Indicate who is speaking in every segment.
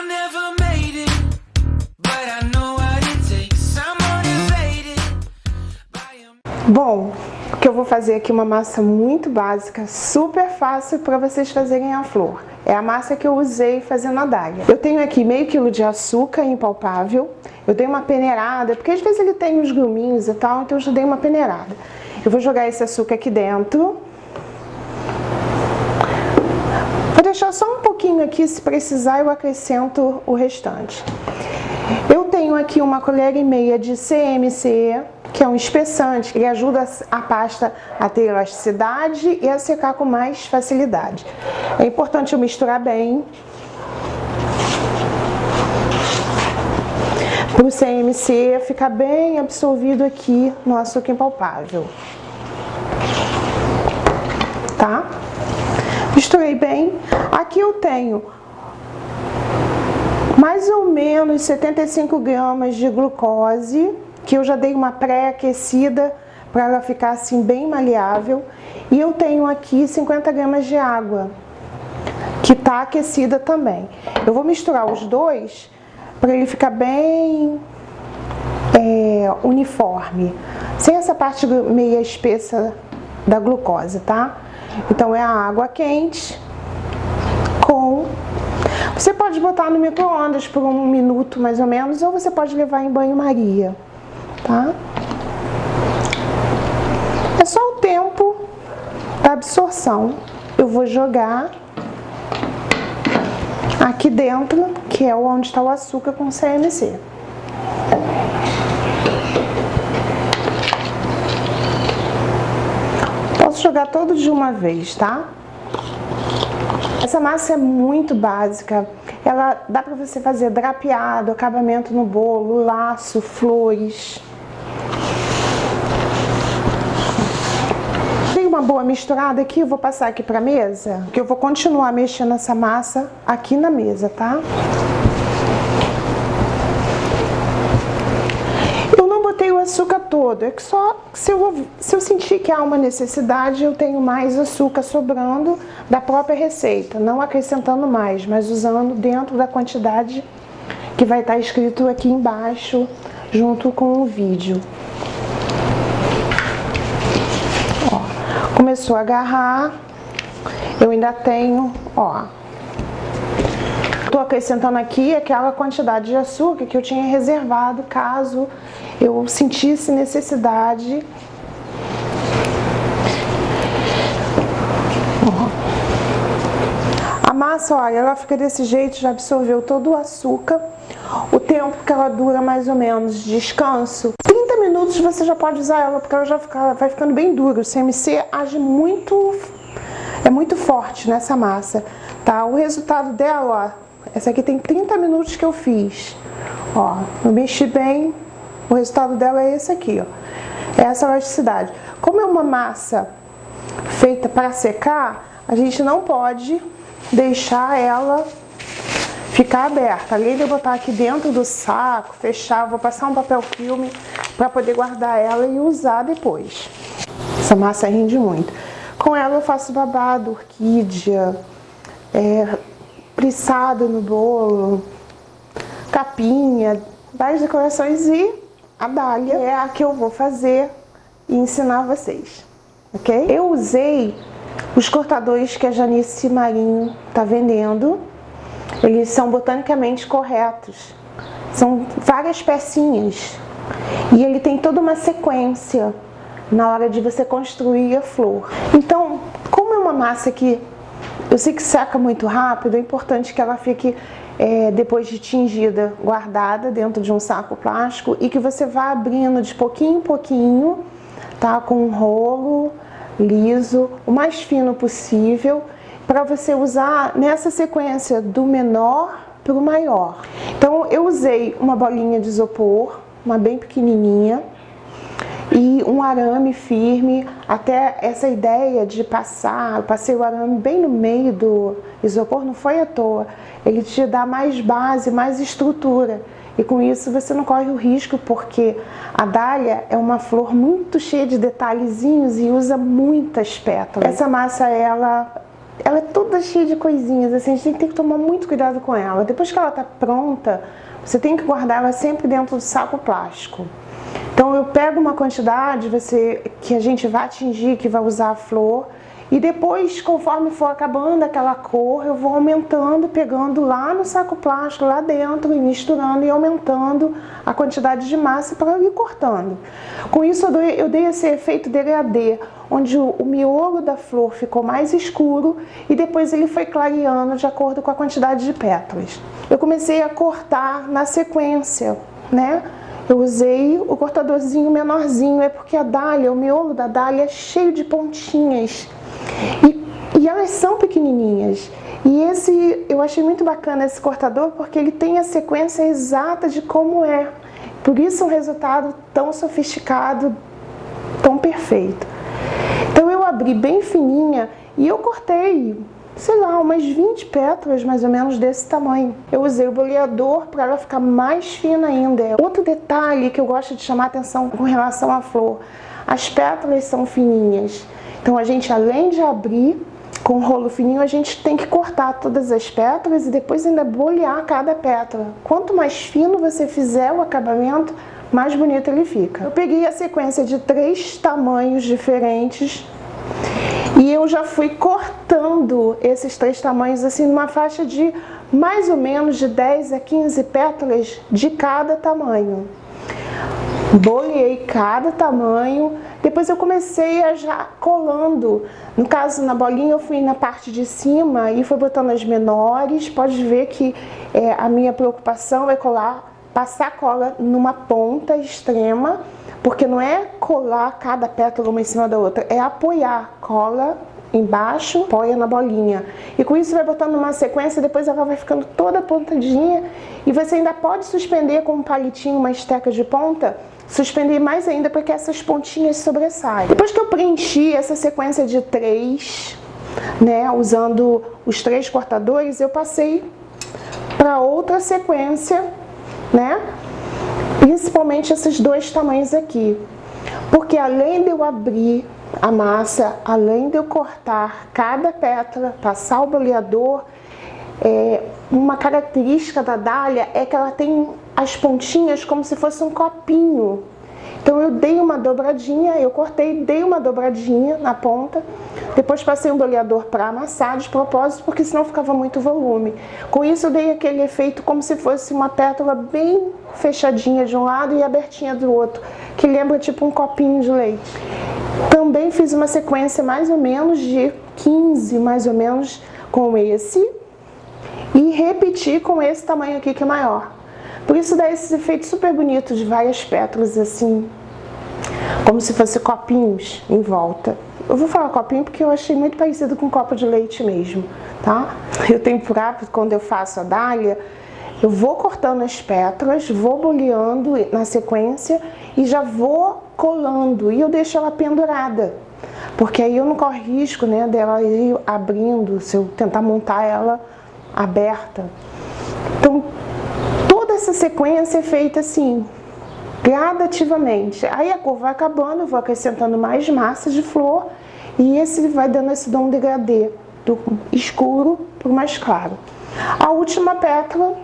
Speaker 1: I never made it, but I know what it takes. I'm motivated by a...
Speaker 2: Bom, o que eu vou fazer aqui é uma massa muito básica, super fácil para vocês fazerem a flor. É a massa que eu usei fazendo a dália. Eu tenho aqui meio quilo de açúcar impalpável. Eu dei uma peneirada, porque às vezes ele tem uns gruminhos e tal, então eu já dei uma peneirada. Eu vou jogar esse açúcar aqui dentro. Vou deixar só um pouquinho aqui, se precisar eu acrescento o restante. Eu tenho aqui uma colher e meia de CMC, que é um espessante, que ajuda a pasta a ter elasticidade e a secar com mais facilidade. É importante eu misturar bem, para o CMC ficar bem absorvido aqui no açúcar impalpável. Tá? Misturei bem. Aqui eu tenho mais ou menos 75 gramas de glucose, que eu já dei uma pré-aquecida para ela ficar assim bem maleável. E eu tenho aqui 50 gramas de água, que está aquecida também. Eu vou misturar os dois para ele ficar bem uniforme, sem essa parte meia espessa da glucose, tá? Então é a água quente com... Você pode botar no micro-ondas por 1 minuto mais ou menos, ou você pode levar em banho-maria, tá? É só o tempo da absorção. Eu vou jogar aqui dentro, que é onde está o açúcar com CMC. Posso jogar todo de uma vez, tá? Essa massa é muito básica. Ela dá para você fazer drapeado, acabamento no bolo, laço, flores. Dei uma boa misturada aqui, eu vou passar aqui para a mesa, que eu vou continuar mexendo essa massa aqui na mesa, tá? Eu não botei o açúcar todo, é que só se eu sentir que há uma necessidade, eu tenho mais açúcar sobrando da própria receita, não acrescentando mais, mas usando dentro da quantidade que vai estar escrito aqui embaixo, junto com o vídeo. Ó, começou a agarrar, eu ainda tenho, ó, estou acrescentando aqui aquela quantidade de açúcar que eu tinha reservado caso eu sentisse necessidade. A massa, olha, ela fica desse jeito, já absorveu todo o açúcar. O tempo que ela dura mais ou menos de descanso, 30 minutos você já pode usar ela, porque ela já vai ficando bem dura. O CMC age muito, é muito forte nessa massa, tá? O resultado dela, ó, essa aqui tem 30 minutos que eu fiz. Ó, eu mexi bem, o resultado dela é esse aqui, ó. É essa elasticidade. Como é uma massa feita para secar, a gente não pode deixar ela ficar aberta. Além de eu botar aqui dentro do saco, fechar, vou passar um papel filme para poder guardar ela e usar depois. Essa massa rende muito. Com ela eu faço babado, orquídea, plissado no bolo, capinha, várias decorações, e a dália é a que eu vou fazer e ensinar vocês, ok? Eu usei os cortadores que a Janice Marinho está vendendo. Eles são botanicamente corretos. São várias pecinhas. E ele tem toda uma sequência na hora de você construir a flor. Então, como é uma massa que eu sei que seca muito rápido, é importante que ela fique, depois de tingida, guardada dentro de um saco plástico e que você vá abrindo de pouquinho em pouquinho, tá? Com um rolo liso, o mais fino possível, para você usar nessa sequência do menor para o maior. Então eu usei uma bolinha de isopor, uma bem pequenininha, e um arame firme. Até essa ideia de passar, eu passei o arame bem no meio do isopor, não foi à toa. Ele te dá mais base, mais estrutura. E com isso você não corre o risco, porque a dália é uma flor muito cheia de detalhezinhos e usa muitas pétalas. Essa massa, ela ela é toda cheia de coisinhas, assim, a gente tem que tomar muito cuidado com ela. Depois que ela tá pronta, você tem que guardar ela sempre dentro do saco plástico. Então eu pego uma quantidade que a gente vai atingir, que vai usar a flor, e depois, conforme for acabando aquela cor, eu vou aumentando, pegando lá no saco plástico, lá dentro, e misturando e aumentando a quantidade de massa para ir cortando. Com isso eu dei esse efeito degradê, onde o miolo da flor ficou mais escuro e depois ele foi clareando de acordo com a quantidade de pétalas. Eu comecei a cortar na sequência, né? Eu usei o cortadorzinho menorzinho, é porque a dália, o miolo da dália é cheio de pontinhas e elas são pequenininhas. E eu achei muito bacana esse cortador porque ele tem a sequência exata de como é. Por isso um resultado tão sofisticado, tão perfeito. Então eu abri bem fininha e eu cortei, sei lá, umas 20 pétalas mais ou menos desse tamanho. Eu usei o boleador para ela ficar mais fina ainda. Outro detalhe que eu gosto de chamar a atenção com relação à flor, as pétalas são fininhas. Então a gente, além de abrir com um rolo fininho, a gente tem que cortar todas as pétalas e depois ainda bolear cada pétala. Quanto mais fino você fizer o acabamento, mais bonito ele fica. Eu peguei a sequência de 3 tamanhos diferentes e eu já fui cortando esses 3 tamanhos assim numa faixa de mais ou menos de 10 a 15 pétalas de cada tamanho. Boleei cada tamanho, depois eu comecei a já colando. No caso, na bolinha eu fui na parte de cima e fui botando as menores. Pode ver que a minha preocupação é passar cola numa ponta extrema, porque não é colar cada pétala uma em cima da outra, é apoiar cola embaixo, apoia na bolinha. E com isso vai botando uma sequência, depois ela vai ficando toda pontadinha e você ainda pode suspender com um palitinho, uma esteca de ponta, suspender mais ainda porque essas pontinhas sobressaem. Depois que eu preenchi essa sequência de 3, né, usando os 3 cortadores, eu passei para outra sequência, né, principalmente esses 2 tamanhos aqui, porque além de eu abrir a massa, além de eu cortar cada pétala, passar o boleador, uma característica da dália é que ela tem as pontinhas como se fosse um copinho. Então eu dei uma dobradinha, eu cortei, dei uma dobradinha na ponta, depois passei um boleador para amassar de propósito, porque senão ficava muito volume. Com isso eu dei aquele efeito como se fosse uma pétala bem fechadinha de um lado e abertinha do outro, que lembra tipo um copinho de leite. Também fiz uma sequência mais ou menos de 15, mais ou menos, com esse, e repeti com esse tamanho aqui que é maior. Por isso dá esse efeito super bonito de várias pétalas assim, como se fossem copinhos em volta. Eu vou falar copinho porque eu achei muito parecido com um copo de leite mesmo, tá? Eu tenho por hábito, quando eu faço a dália, eu vou cortando as pétalas, vou boleando na sequência e já vou colando e eu deixo ela pendurada, porque aí eu não corro risco, né, dela ir abrindo se eu tentar montar ela aberta. Então toda essa sequência é feita assim, gradativamente. Aí a cor vai acabando, eu vou acrescentando mais massa de flor e esse vai dando esse tom degradê do escuro para o mais claro. A última pétala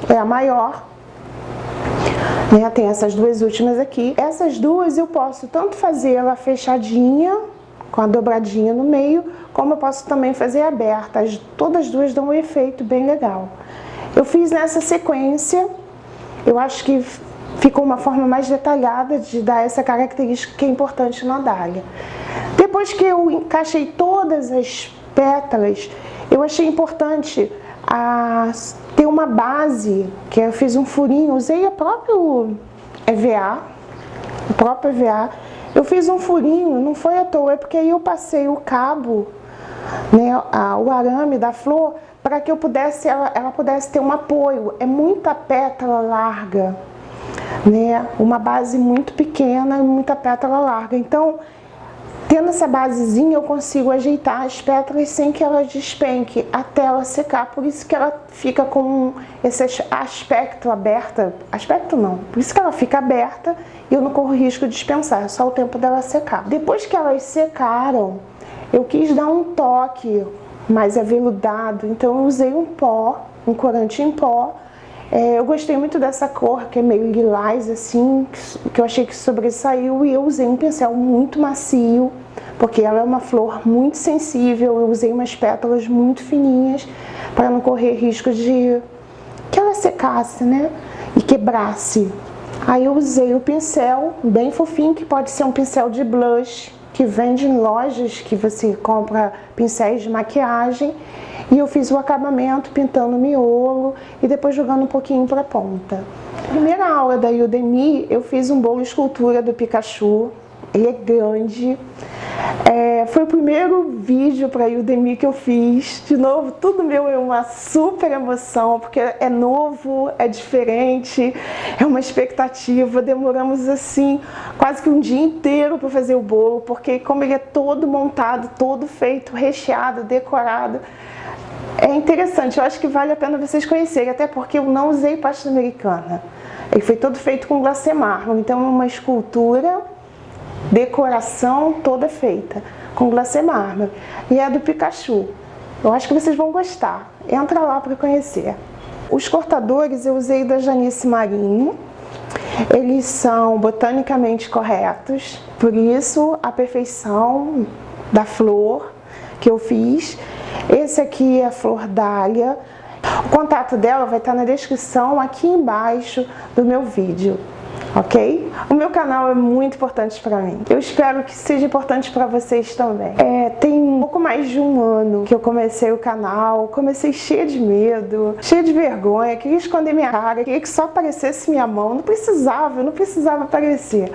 Speaker 2: é a maior, né? Tem essas 2 últimas aqui. Essas 2 eu posso tanto fazer ela fechadinha, com a dobradinha no meio, como eu posso também fazer aberta. Todas as 2 dão um efeito bem legal. Eu fiz nessa sequência, eu acho que ficou uma forma mais detalhada de dar essa característica que é importante na dália. Depois que eu encaixei todas as pétalas, eu achei importante ter uma base, que eu fiz um furinho, usei o próprio EVA, eu fiz um furinho, não foi à toa, é porque aí eu passei o cabo, né, o arame da flor, para que ela pudesse ter um apoio. É muita pétala larga, né, uma base muito pequena e muita pétala larga, então tendo essa basezinha eu consigo ajeitar as pétalas sem que ela despenque até ela secar, por isso que ela fica com esse aspecto por isso que ela fica aberta e eu não corro risco de dispensar, é só o tempo dela secar. Depois que elas secaram, eu quis dar um toque mais aveludado, então eu usei um pó, um corante em pó. Eu gostei muito dessa cor, que é meio lilás assim, que eu achei que sobressaiu, e eu usei um pincel muito macio, porque ela é uma flor muito sensível. Eu usei umas pétalas muito fininhas para não correr risco de que ela secasse, né, e quebrasse. Aí eu usei o pincel bem fofinho, que pode ser um pincel de blush, que vende em lojas que você compra pincéis de maquiagem, e eu fiz o acabamento pintando o miolo e depois jogando um pouquinho para a ponta. Primeira aula da Udemy, eu fiz um bolo escultura do Pikachu. Ele é grande. Foi o primeiro vídeo para a Udemy que eu fiz. De novo, tudo meu é uma super emoção, porque é novo, é diferente, é uma expectativa. Demoramos assim quase que um dia inteiro para fazer o bolo, porque como ele é todo montado, todo feito, recheado, decorado, é interessante. Eu acho que vale a pena vocês conhecerem, até porque eu não usei pasta americana. Ele foi todo feito com glacê mármore, então é uma escultura, decoração toda feita com glacê mármore, e é do Pikachu. Eu acho que vocês vão gostar. Entra lá para conhecer. Os cortadores eu usei da Janice Marinho. Eles são botanicamente corretos, por isso a perfeição da flor que eu fiz. Esse aqui é a flor dália. O contato dela vai estar na descrição aqui embaixo do meu vídeo, ok? O meu canal é muito importante para mim. Eu espero que seja importante para vocês também. Tem um pouco mais de um ano que eu comecei o canal. Comecei cheia de medo, cheia de vergonha, queria esconder minha cara, queria que só aparecesse minha mão. Eu não precisava aparecer.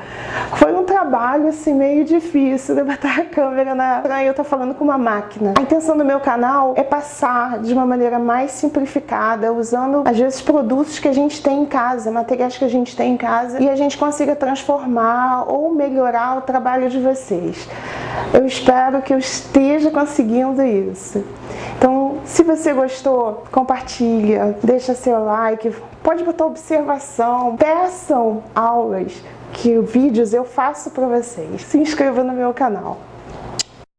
Speaker 2: Foi um trabalho assim meio difícil de botar a câmera na frente e eu tô falando com uma máquina. A intenção do meu canal é passar de uma maneira mais simplificada, usando às vezes produtos que a gente tem em casa, materiais que a gente tem em casa, e a gente consiga transformar ou melhorar o trabalho de vocês. Eu espero que eu esteja conseguindo isso. Então, se você gostou, compartilha, deixa seu like, pode botar observação, peçam aulas, que vídeos eu faço para vocês. Se inscreva no meu canal.